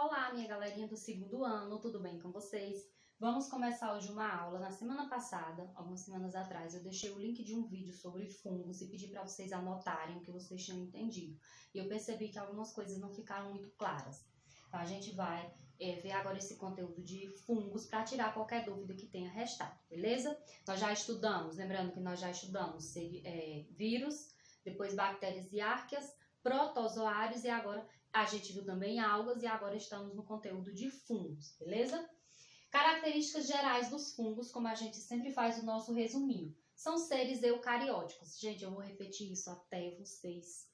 Olá, minha galerinha do segundo ano, tudo bem com vocês? Vamos começar hoje uma aula. Na semana passada, algumas semanas atrás, eu deixei o link de um vídeo sobre fungos e pedi para vocês anotarem o que vocês tinham entendido. E eu percebi que algumas coisas não ficaram muito claras. Então, a gente vai ver agora esse conteúdo de fungos para tirar qualquer dúvida que tenha restado, beleza? Nós já estudamos, lembrando que nós já estudamos vírus, depois bactérias e arqueias, protozoários e agora a gente viu também algas e agora estamos no conteúdo de fungos, beleza? Características gerais dos fungos, como a gente sempre faz o nosso resuminho. São seres eucarióticos. Gente, eu vou repetir isso até vocês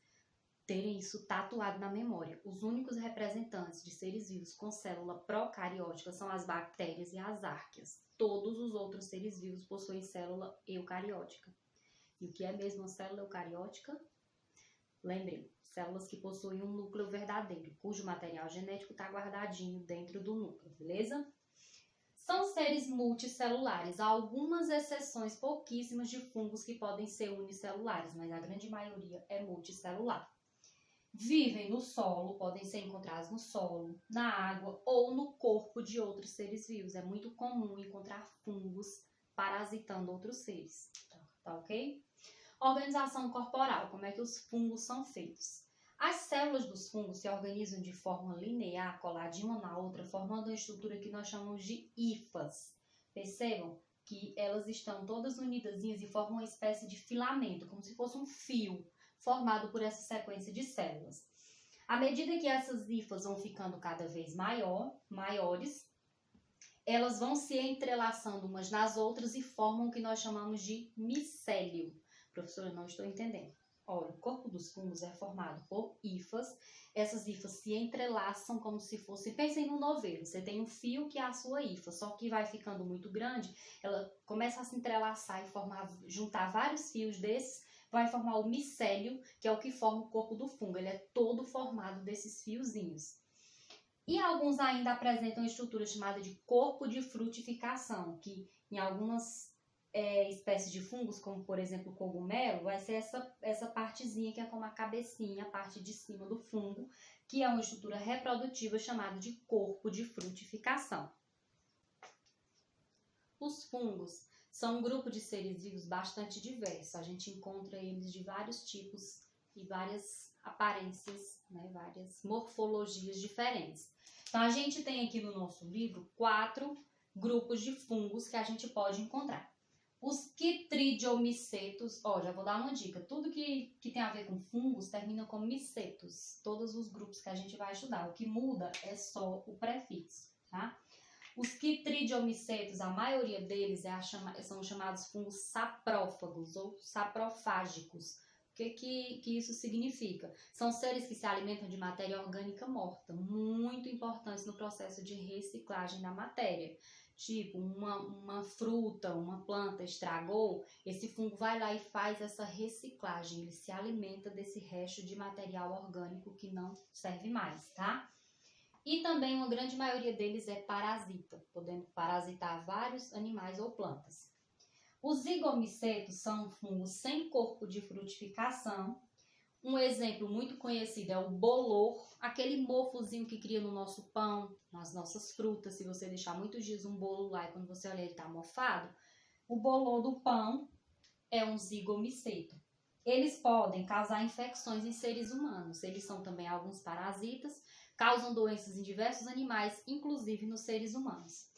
terem isso tatuado na memória. Os únicos representantes de seres vivos com célula procariótica são as bactérias e as arqueias. Todos os outros seres vivos possuem célula eucariótica. E o que é mesmo uma célula eucariótica? Lembrem, células que possuem um núcleo verdadeiro, cujo material genético está guardadinho dentro do núcleo, beleza? São seres multicelulares. Há algumas exceções pouquíssimas de fungos que podem ser unicelulares, mas a grande maioria é multicelular. Vivem no solo, podem ser encontrados no solo, na água ou no corpo de outros seres vivos. É muito comum encontrar fungos parasitando outros seres, tá ok? Organização corporal, como é que os fungos são feitos? As células dos fungos se organizam de forma linear, coladinha uma na outra, formando uma estrutura que nós chamamos de hifas. Percebam que elas estão todas unidazinhas e formam uma espécie de filamento, como se fosse um fio formado por essa sequência de células. À medida que essas hifas vão ficando cada vez maiores, elas vão se entrelaçando umas nas outras e formam o que nós chamamos de micélio. Professora, não estou entendendo. Olha, o corpo dos fungos é formado por hifas. Essas hifas se entrelaçam como se fosse... Pensem no novelo. Você tem um fio que é a sua hifa, só que vai ficando muito grande, ela começa a se entrelaçar e juntar vários fios desses, vai formar o micélio, que é o que forma o corpo do fungo. Ele é todo formado desses fiozinhos. E alguns ainda apresentam uma estrutura chamada de corpo de frutificação, que em algumas espécies de fungos, como por exemplo o cogumelo, vai ser essa partezinha que é como a cabecinha, a parte de cima do fungo, que é uma estrutura reprodutiva chamada de corpo de frutificação. Os fungos são um grupo de seres vivos bastante diverso. A gente encontra eles de vários tipos e várias aparências, né, várias morfologias diferentes. Então a gente tem aqui no nosso livro 4 grupos de fungos que a gente pode encontrar. Os quitridiomicetos, já vou dar uma dica, tudo que tem a ver com fungos termina com micetos, todos os grupos que a gente vai estudar, o que muda é só o prefixo, tá? Os quitridiomicetos, a maioria deles são chamados fungos saprófagos ou saprofágicos. O que isso significa? São seres que se alimentam de matéria orgânica morta, muito importantes no processo de reciclagem da matéria. Tipo, uma fruta, uma planta estragou, esse fungo vai lá e faz essa reciclagem. Ele se alimenta desse resto de material orgânico que não serve mais, tá? E também uma grande maioria deles é parasita, podendo parasitar vários animais ou plantas. Os zigomicetos são fungos sem corpo de frutificação. Um exemplo muito conhecido é o bolor, aquele mofozinho que cria no nosso pão, nas nossas frutas. Se você deixar muitos dias um bolo lá e quando você olhar ele está mofado, o bolor do pão é um zigomiceto. Eles podem causar infecções em seres humanos. Eles são também alguns parasitas, causam doenças em diversos animais, inclusive nos seres humanos.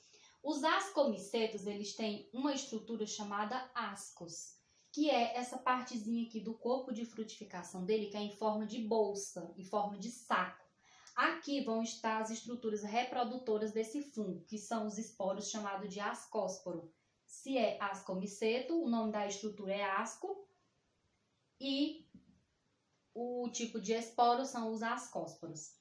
Os ascomicetos, eles têm uma estrutura chamada ascos, que é essa partezinha aqui do corpo de frutificação dele, que é em forma de bolsa, em forma de saco. Aqui vão estar as estruturas reprodutoras desse fungo, que são os esporos chamados de ascósporo. Se é ascomiceto, o nome da estrutura é asco, e o tipo de esporo são os ascósporos.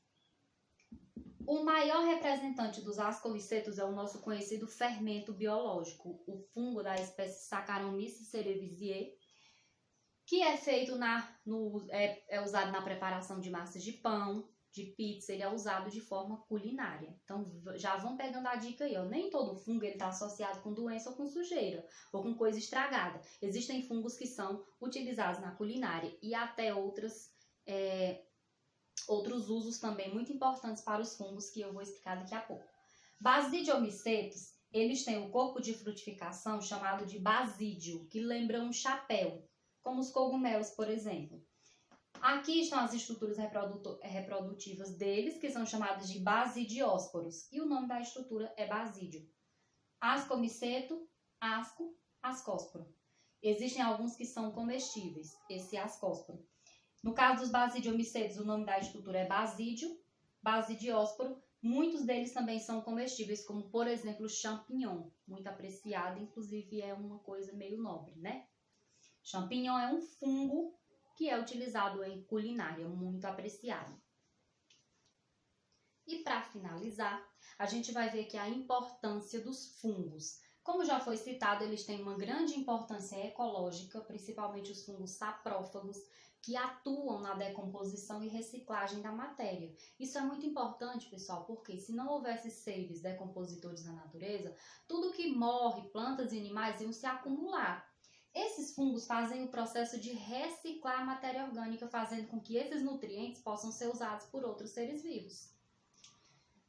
O maior representante dos ascomicetos é o nosso conhecido fermento biológico, o fungo da espécie Saccharomyces cerevisiae, que é feito é usado na preparação de massas de pão, de pizza, ele é usado de forma culinária. Então já vão pegando a dica aí, nem todo fungo está associado com doença ou com sujeira, ou com coisa estragada. Existem fungos que são utilizados na culinária e até outras Outros usos também muito importantes para os fungos que eu vou explicar daqui a pouco. Basidiomicetos, eles têm um corpo de frutificação chamado de basídio, que lembra um chapéu, como os cogumelos, por exemplo. Aqui estão as estruturas reprodutivas deles, que são chamadas de basidiósporos, e o nome da estrutura é basídio. Ascomiceto, asco, ascósporo. Existem alguns que são comestíveis, esse ascósporo. No caso dos basidiomicetos, o nome da estrutura é basídio, basidiósporo. Muitos deles também são comestíveis, como por exemplo o champignon, muito apreciado, inclusive é uma coisa meio nobre, né? Champignon é um fungo que é utilizado em culinária, muito apreciado. E para finalizar, a gente vai ver aqui a importância dos fungos. Como já foi citado, eles têm uma grande importância ecológica, principalmente os fungos saprófagos, que atuam na decomposição e reciclagem da matéria. Isso é muito importante, pessoal, porque se não houvesse seres decompositores na natureza, tudo que morre, plantas e animais, iam se acumular. Esses fungos fazem o processo de reciclar a matéria orgânica, fazendo com que esses nutrientes possam ser usados por outros seres vivos.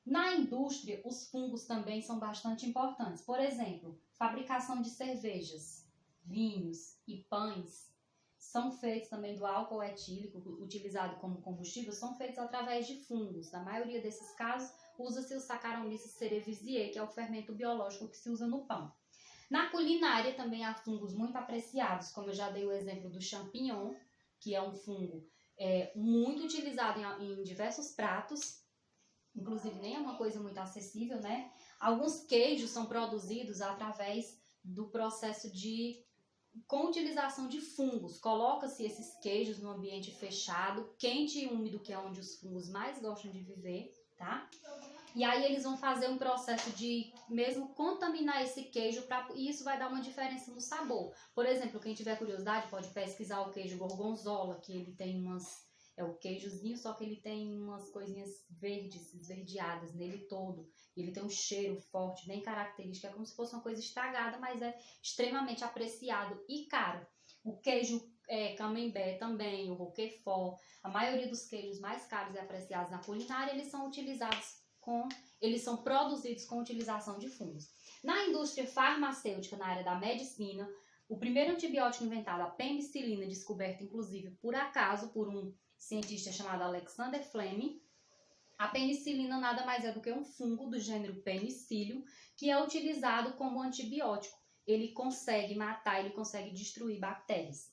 Na indústria, os fungos também são bastante importantes. Por exemplo, fabricação de cervejas, vinhos e pães são feitos também do álcool etílico, utilizado como combustível, são feitos através de fungos. Na maioria desses casos, usa-se o Saccharomyces cerevisiae, que é o fermento biológico que se usa no pão. Na culinária também há fungos muito apreciados, como eu já dei o exemplo do champignon, que é um fungo muito utilizado em diversos pratos, inclusive nem é uma coisa muito acessível, né? Alguns queijos são produzidos através do processo com utilização de fungos. Coloca-se esses queijos no ambiente fechado, quente e úmido, que é onde os fungos mais gostam de viver, tá? E aí eles vão fazer um processo de mesmo contaminar esse queijo, e isso vai dar uma diferença no sabor. Por exemplo, quem tiver curiosidade pode pesquisar o queijo gorgonzola, que ele tem é o queijozinho, só que ele tem umas coisinhas verdes, esverdeadas nele todo. E ele tem um cheiro forte, bem característico, é como se fosse uma coisa estragada, mas é extremamente apreciado e caro. O queijo camembert também, o roquefort, a maioria dos queijos mais caros e apreciados na culinária, eles são produzidos com utilização de fungos. Na indústria farmacêutica, na área da medicina, o primeiro antibiótico inventado, a penicilina, descoberto inclusive por acaso por um cientista chamado Alexander Fleming. A penicilina nada mais é do que um fungo do gênero Penicillium, que é utilizado como antibiótico. Ele consegue matar, ele consegue destruir bactérias.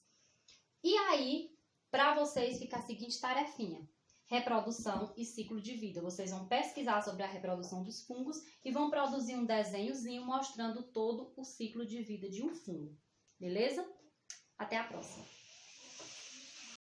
E aí, para vocês fica a seguinte tarefinha: reprodução e ciclo de vida. Vocês vão pesquisar sobre a reprodução dos fungos e vão produzir um desenhozinho mostrando todo o ciclo de vida de um fungo. Beleza? Até a próxima!